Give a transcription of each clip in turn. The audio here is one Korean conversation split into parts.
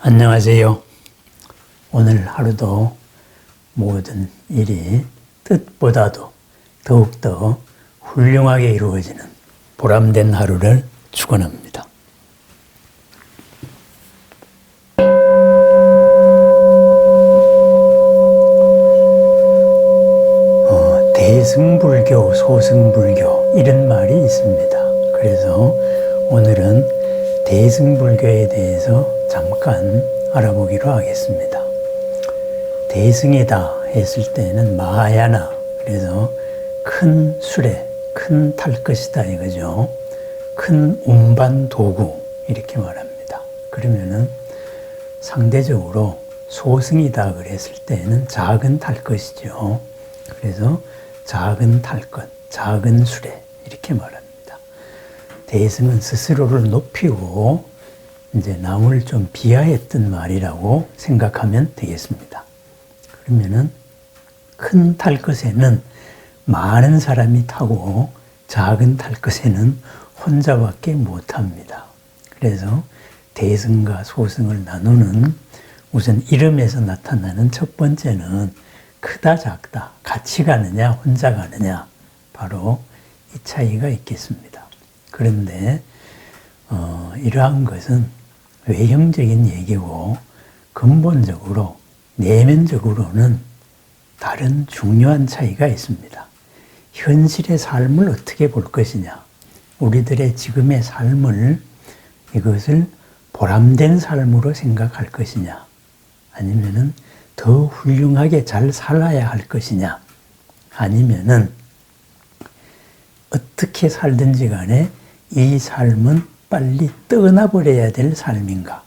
안녕하세요. 오늘 하루도 모든 일이 뜻보다도 더욱더 훌륭하게 이루어지는 보람된 하루를 축원합니다. 대승불교, 소승불교 이런 말이 있습니다. 그래서 오늘은 대승불교에 대해서 잠깐 알아보기로 하겠습니다. 대승이다 했을 때는 마하야나, 그래서 큰 수레, 큰 탈 것이다 이거죠. 큰 운반 도구 이렇게 말합니다. 그러면은 상대적으로 소승이다 그랬을 때는 작은 탈 것이죠. 그래서 작은 탈 것, 작은 수레 이렇게 말합니다. 대승은 스스로를 높이고 이제 남을 좀 비하했던 말이라고 생각하면 되겠습니다. 그러면은 큰 탈 것에는 많은 사람이 타고 작은 탈 것에는 혼자밖에 못 합니다. 그래서 대승과 소승을 나누는 우선 이름에서 나타나는 첫 번째는 크다 작다, 같이 가느냐 혼자 가느냐, 바로 이 차이가 있겠습니다. 그런데 이러한 것은 외형적인 얘기고 근본적으로 내면적으로는 다른 중요한 차이가 있습니다. 현실의 삶을 어떻게 볼 것이냐, 우리들의 지금의 삶을 이것을 보람된 삶으로 생각할 것이냐, 아니면은 더 훌륭하게 잘 살아야 할 것이냐, 아니면은 어떻게 살든지 간에 이 삶은 빨리 떠나버려야 될 삶인가,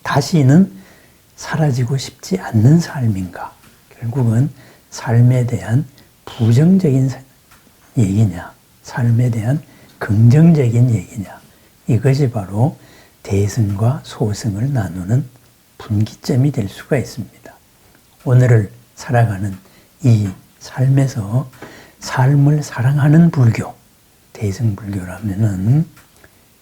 다시는 사라지고 싶지 않는 삶인가, 결국은 삶에 대한 부정적인 얘기냐, 삶에 대한 긍정적인 얘기냐, 이것이 바로 대승과 소승을 나누는 분기점이 될 수가 있습니다. 오늘을 살아가는 이 삶에서 삶을 사랑하는 불교, 대승불교라면은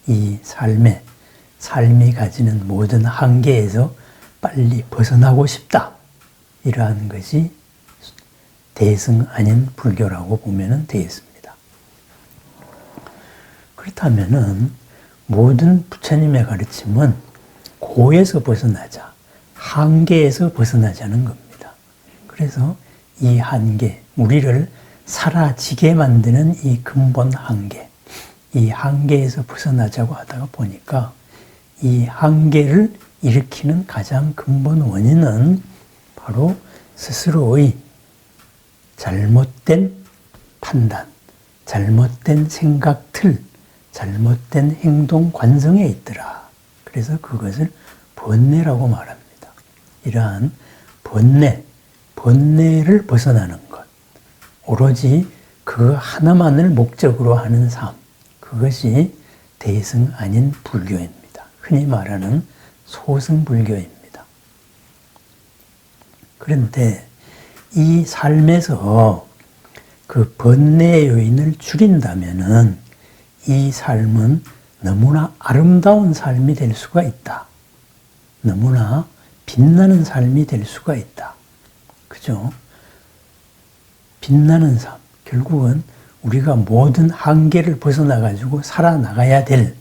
이 삶이 가지는 모든 한계에서 빨리 벗어나고 싶다, 이러한 것이 대승 아닌 불교라고 보면 되겠습니다. 그렇다면은 모든 부처님의 가르침은 고에서 벗어나자, 한계에서 벗어나자는 겁니다. 그래서 이 한계, 우리를 사라지게 만드는 이 근본 한계, 이 한계에서 벗어나자고 하다가 보니까 이 한계를 일으키는 가장 근본 원인은 바로 스스로의 잘못된 판단, 잘못된 생각틀, 잘못된 행동 관성에 있더라. 그래서 그것을 번뇌라고 말합니다. 이러한 번뇌를 벗어나는 것, 오로지 그 하나만을 목적으로 하는 삶, 그것이 대승 아닌 불교입니다. 흔히 말하는 소승불교입니다. 그런데 이 삶에서 그 번뇌의 요인을 줄인다면은 이 삶은 너무나 아름다운 삶이 될 수가 있다. 너무나 빛나는 삶이 될 수가 있다. 그죠? 빛나는 삶. 결국은 우리가 모든 한계를 벗어나가지고 살아나가야 될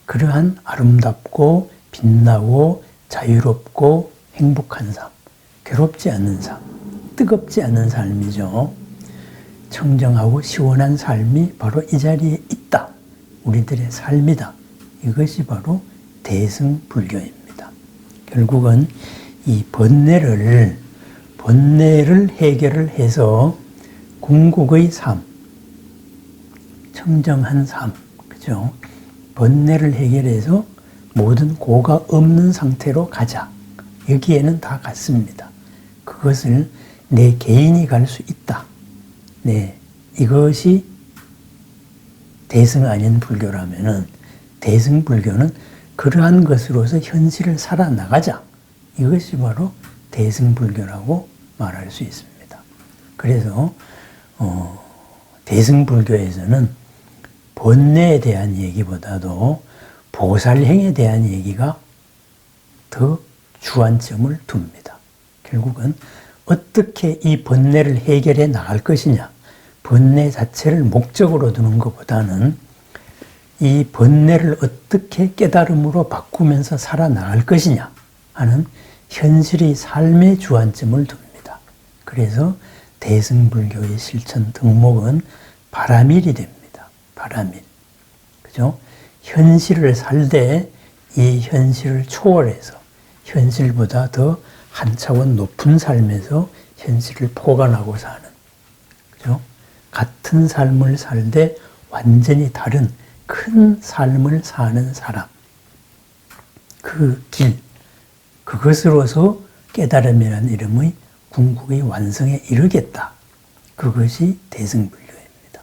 그러한 아름답고 빛나고 자유롭고 행복한 삶. 괴롭지 않는 삶. 뜨겁지 않은 삶이죠. 청정하고 시원한 삶이 바로 이 자리에 있다. 우리들의 삶이다. 이것이 바로 대승불교입니다. 결국은 이 번뇌를 해결을 해서 궁극의 삶, 청정한 삶, 그죠? 번뇌를 해결해서 모든 고가 없는 상태로 가자. 여기에는 다 같습니다. 그것을 내 개인이 갈 수 있다. 네, 이것이 대승 아닌 불교라면은 대승불교는 그러한 것으로서 현실을 살아나가자. 이것이 바로 대승불교라고 말할 수 있습니다. 그래서 대승불교에서는 번뇌에 대한 얘기보다도 보살행에 대한 얘기가 더 주안점을 둡니다. 결국은 어떻게 이 번뇌를 해결해 나갈 것이냐, 번뇌 자체를 목적으로 두는 것보다는 이 번뇌를 어떻게 깨달음으로 바꾸면서 살아나갈 것이냐 하는 현실의 삶의 주안점을 둡니다. 그래서 대승불교의 실천 덕목은 바라밀이 됩니다. 바라밀. 그죠? 현실을 살되 이 현실을 초월해서 현실보다 더 한 차원 높은 삶에서 현실을 포괄하고 사는, 그죠? 같은 삶을 살되 완전히 다른 큰 삶을 사는 사람. 그 길, 그것으로서 깨달음이라는 이름의 궁극의 완성에 이르겠다. 그것이 대승불교입니다.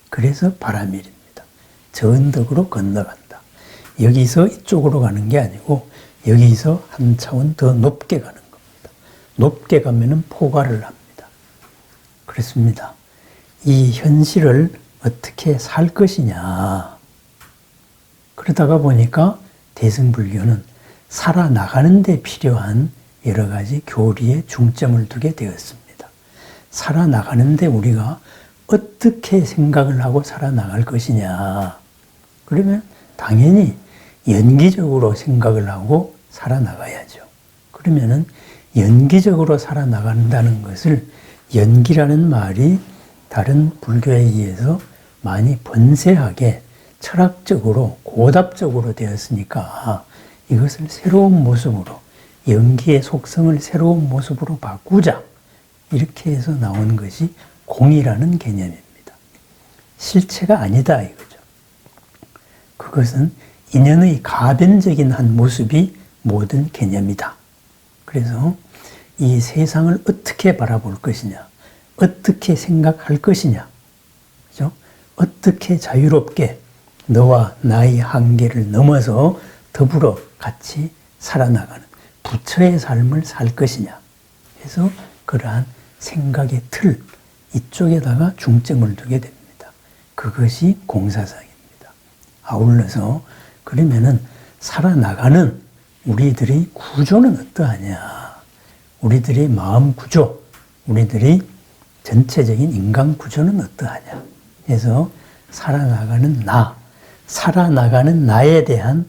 그래서 바라밀입니다. 저언덕으로 건너간다. 여기서 이쪽으로 가는 게 아니고 여기서 한 차원 더 높게 가는 겁니다. 높게 가면은 포괄을 합니다. 그렇습니다. 이 현실을 어떻게 살 것이냐. 그러다가 보니까 대승불교는 살아나가는 데 필요한 여러 가지 교리에 중점을 두게 되었습니다. 살아나가는 데 우리가 어떻게 생각을 하고 살아나갈 것이냐. 그러면 당연히 연기적으로 생각을 하고 살아나가야죠. 그러면은 연기적으로 살아나간다는 것을, 연기라는 말이 다른 불교에 의해서 많이 번세하게 철학적으로 고답적으로 되었으니까 이것을 새로운 모습으로, 연기의 속성을 새로운 모습으로 바꾸자, 이렇게 해서 나온 것이 공이라는 개념입니다. 실체가 아니다 이거죠. 그것은 인연의 가변적인 한 모습이 모든 개념이다. 그래서 이 세상을 어떻게 바라볼 것이냐, 어떻게 생각할 것이냐, 그죠? 어떻게 자유롭게 너와 나의 한계를 넘어서 더불어 같이 살아나가는 부처의 삶을 살 것이냐. 그래서 그러한 생각의 틀, 이쪽에다가 중점을 두게 됩니다. 그것이 공사상입니다. 아울러서 그러면은 살아나가는 우리들의 구조는 어떠하냐. 우리들의 마음 구조, 우리들의 전체적인 인간 구조는 어떠하냐. 그래서 살아나가는 나, 살아나가는 나에 대한,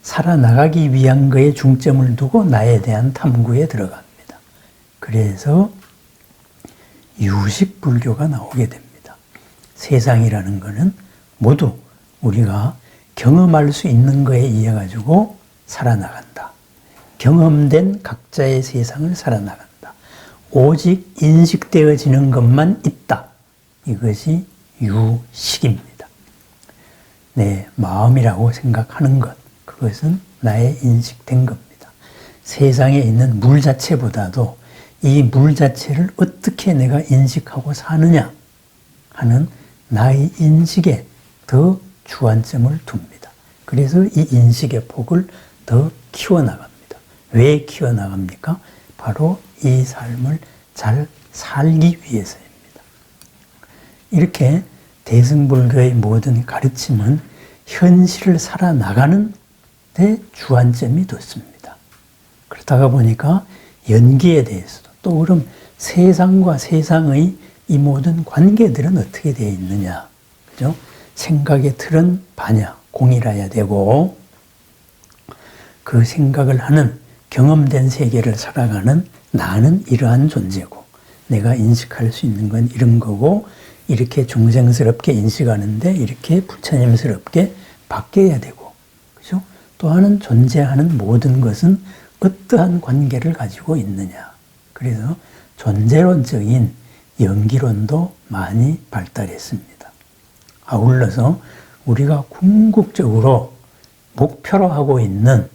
살아나가기 위한 거에 중점을 두고 나에 대한 탐구에 들어갑니다. 그래서 유식불교가 나오게 됩니다. 세상이라는 것은 모두 우리가 경험할 수 있는 거에 의해 가지고 살아나간다. 경험된 각자의 세상을 살아나간다. 오직 인식되어지는 것만 있다. 이것이 유식입니다. 내 마음이라고 생각하는 것, 그것은 나의 인식된 겁니다. 세상에 있는 물 자체보다도 이 물 자체를 어떻게 내가 인식하고 사느냐 하는 나의 인식에 더 주안점을 둡니다. 그래서 이 인식의 폭을 더 키워나갑니다. 왜 키워나갑니까? 바로 이 삶을 잘 살기 위해서입니다. 이렇게 대승불교의 모든 가르침은 현실을 살아나가는 데 주안점이 뒀습니다. 그러다가 보니까 연기에 대해서도, 또 그럼 세상과 세상의 이 모든 관계들은 어떻게 되어 있느냐. 그죠? 생각의 틀은 반야, 공이라야 되고, 그 생각을 하는 경험된 세계를 살아가는 나는 이러한 존재고, 내가 인식할 수 있는 건 이런 거고, 이렇게 중생스럽게 인식하는데 이렇게 부처님스럽게 바뀌어야 되고, 그죠? 또 하는 존재하는 모든 것은 어떠한 관계를 가지고 있느냐. 그래서 존재론적인 연기론도 많이 발달했습니다. 아울러서 우리가 궁극적으로 목표로 하고 있는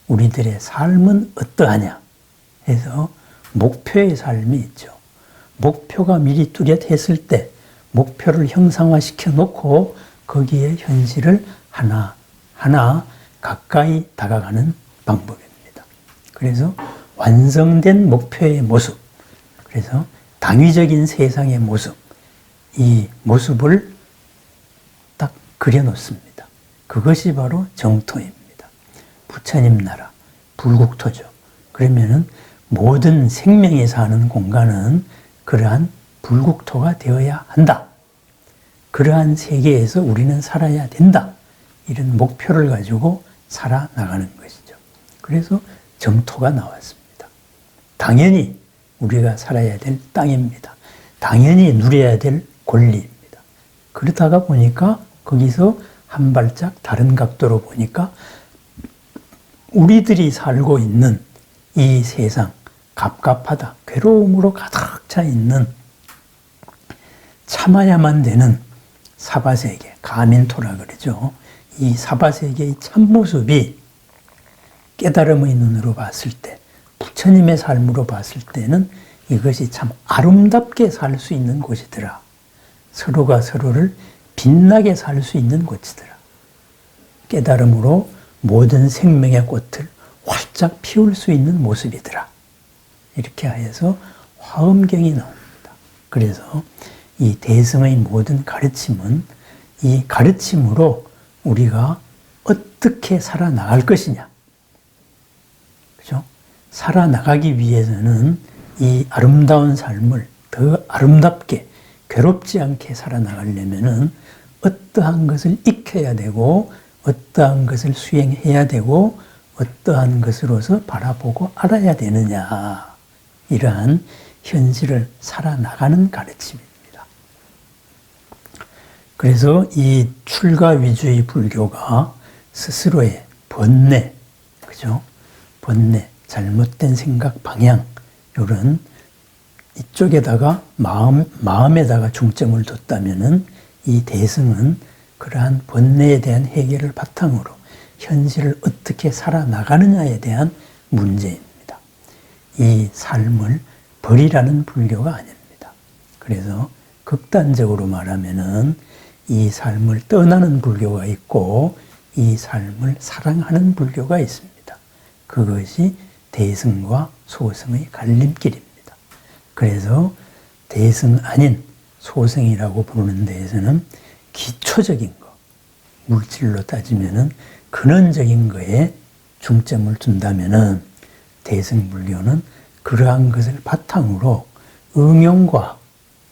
우리들의 삶은 어떠하냐 해서 목표의 삶이 있죠. 목표가 미리 뚜렷했을 때 목표를 형상화시켜 놓고 거기에 현실을 하나하나 가까이 다가가는 방법입니다. 그래서 완성된 목표의 모습, 그래서 당위적인 세상의 모습, 이 모습을 딱 그려놓습니다. 그것이 바로 정토입니다. 부처님 나라, 불국토죠. 그러면은 모든 생명이 사는 공간은 그러한 불국토가 되어야 한다. 그러한 세계에서 우리는 살아야 된다. 이런 목표를 가지고 살아나가는 것이죠. 그래서 정토가 나왔습니다. 당연히 우리가 살아야 될 땅입니다. 당연히 누려야 될 권리입니다. 그러다가 보니까 거기서 한 발짝 다른 각도로 보니까 우리들이 살고 있는 이 세상, 갑갑하다, 괴로움으로 가득 차 있는 참아야만 되는 사바세계, 가민토라 그러죠. 이 사바세계의 참모습이 깨달음의 눈으로 봤을 때, 부처님의 삶으로 봤을 때는 이것이 참 아름답게 살 수 있는 곳이더라. 서로가 서로를 빛나게 살 수 있는 곳이더라. 깨달음으로 모든 생명의 꽃을 활짝 피울 수 있는 모습이더라. 이렇게 하여서 화엄경이 나옵니다. 그래서 이 대승의 모든 가르침은 이 가르침으로 우리가 어떻게 살아나갈 것이냐. 그죠? 살아나가기 위해서는 이 아름다운 삶을 더 아름답게 괴롭지 않게 살아나가려면은 어떠한 것을 익혀야 되고 어떠한 것을 수행해야 되고 어떠한 것으로서 바라보고 알아야 되느냐. 이러한 현실을 살아나가는 가르침입니다. 그래서 이 출가 위주의 불교가 스스로의 번뇌, 그죠? 번뇌, 잘못된 생각 방향, 이런 이쪽에다가 마음에다가 중점을 뒀다면은 이 대승은 그러한 번뇌에 대한 해결을 바탕으로 현실을 어떻게 살아나가느냐에 대한 문제입니다. 이 삶을 버리라는 불교가 아닙니다. 그래서 극단적으로 말하면은 이 삶을 떠나는 불교가 있고 이 삶을 사랑하는 불교가 있습니다. 그것이 대승과 소승의 갈림길입니다. 그래서 대승 아닌 소승이라고 부르는 데에서는 기초적인 거, 물질로 따지면은 근원적인 거에 중점을 둔다면은 대승불교는 그러한 것을 바탕으로 응용과학,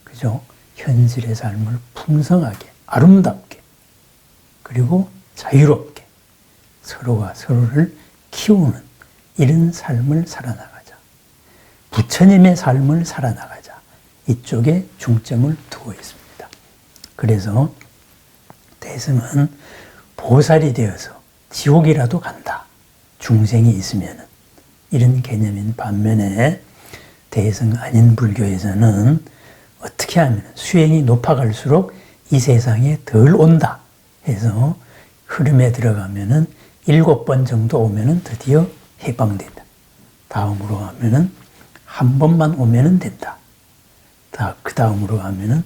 그죠? 현실의 삶을 풍성하게, 아름답게, 그리고 자유롭게 서로가 서로를 키우는 이런 삶을 살아나가자. 부처님의 삶을 살아나가자. 이쪽에 중점을 두고 있습니다. 그래서 대승은 보살이 되어서 지옥이라도 간다. 중생이 있으면 이런 개념인 반면에 대승 아닌 불교에서는 어떻게 하면 수행이 높아갈수록 이 세상에 덜 온다 해서 흐름에 들어가면은 7번 정도 오면은 드디어 해방된다. 다음으로 가면은 한 번만 오면은 된다. 그 다음으로 가면은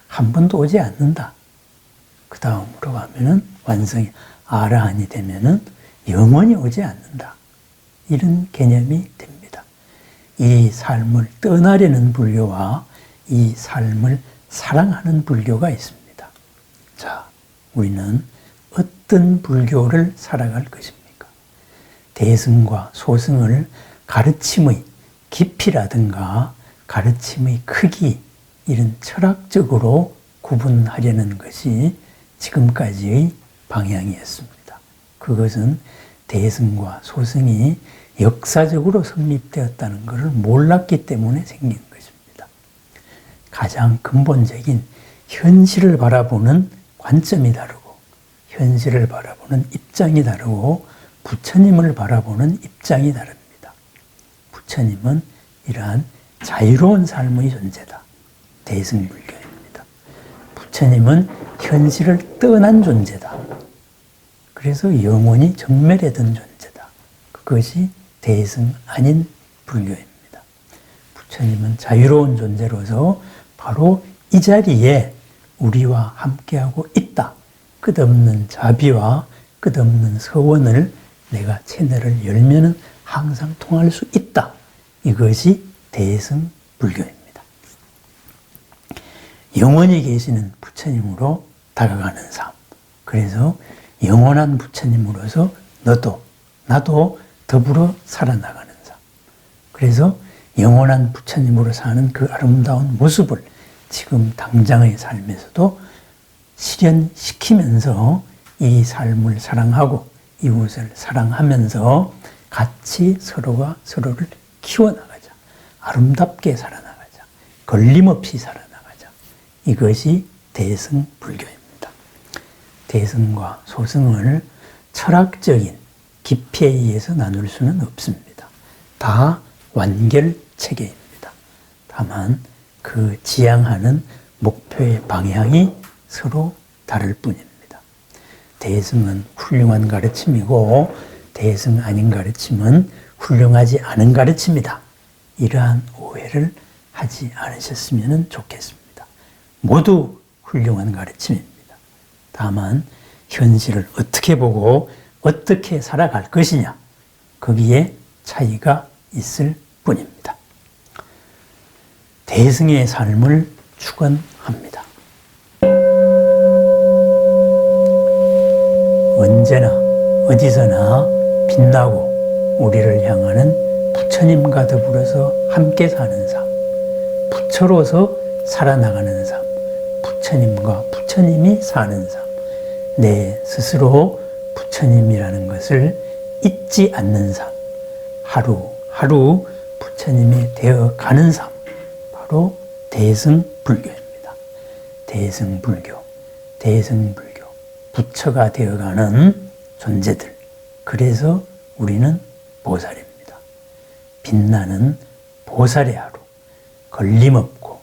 한 번도 오지 않는다. 그 다음으로 가면은 완성이 아라한이 되면은 영원히 오지 않는다. 이런 개념이 됩니다. 이 삶을 떠나려는 불교와 이 삶을 사랑하는 불교가 있습니다. 자, 우리는 어떤 불교를 살아갈 것입니까? 대승과 소승을 가르침의 깊이라든가 가르침의 크기, 이런 철학적으로 구분하려는 것이 지금까지의 방향이었습니다. 그것은 대승과 소승이 역사적으로 성립되었다는 것을 몰랐기 때문에 생긴 것입니다. 가장 근본적인 현실을 바라보는 관점이 다르고 현실을 바라보는 입장이 다르고 부처님을 바라보는 입장이 다릅니다. 부처님은 이러한 자유로운 삶의 존재다. 대승불교입니다. 부처님은 현실을 떠난 존재다. 그래서 영원히 정멸해둔 존재다. 그것이 대승 아닌 불교입니다. 부처님은 자유로운 존재로서 바로 이 자리에 우리와 함께하고 있다. 끝없는 자비와 끝없는 서원을 내가 채널을 열면은 항상 통할 수 있다. 이것이 대승 불교입니다. 영원히 계시는 부처님으로 다가가는 삶. 그래서 영원한 부처님으로서 너도 나도 더불어 살아나가는 삶. 그래서 영원한 부처님으로 사는 그 아름다운 모습을 지금 당장의 삶에서도 실현시키면서 이 삶을 사랑하고 이웃을 사랑하면서 같이 서로가 서로를 키워나가자. 아름답게 살아나가자. 걸림없이 살아나가자. 이것이 대승불교입니다. 대승과 소승을 철학적인 깊이에 의해서 나눌 수는 없습니다. 다 완결체계입니다. 다만 그 지향하는 목표의 방향이 서로 다를 뿐입니다. 대승은 훌륭한 가르침이고 대승 아닌 가르침은 훌륭하지 않은 가르침이다. 이러한 오해를 하지 않으셨으면 좋겠습니다. 모두 훌륭한 가르침입니다. 다만 현실을 어떻게 보고 어떻게 살아갈 것이냐, 거기에 차이가 있을 뿐입니다. 대승의 삶을 축원합니다. 언제나 어디서나 빛나고 우리를 향하는 부처님과 더불어서 함께 사는 삶, 부처로서 살아나가는 삶, 부처님과 부처님이 사는 삶, 내 스스로 부처님이라는 것을 잊지 않는 삶, 하루하루 부처님이 되어가는 삶, 바로 대승불교입니다. 대승불교, 부처가 되어가는 존재들. 그래서 우리는 보살입니다. 빛나는 보살의 하루, 걸림없고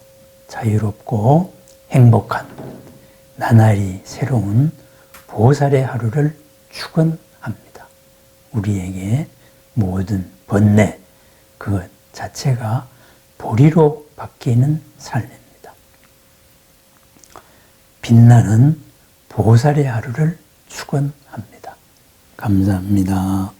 자유롭고 행복한 나날이 새로운 보살의 하루를 축원합니다. 우리에게 모든 번뇌, 그것 자체가 보리로 바뀌는 삶입니다. 빛나는 보살의 하루를 축원합니다. 감사합니다.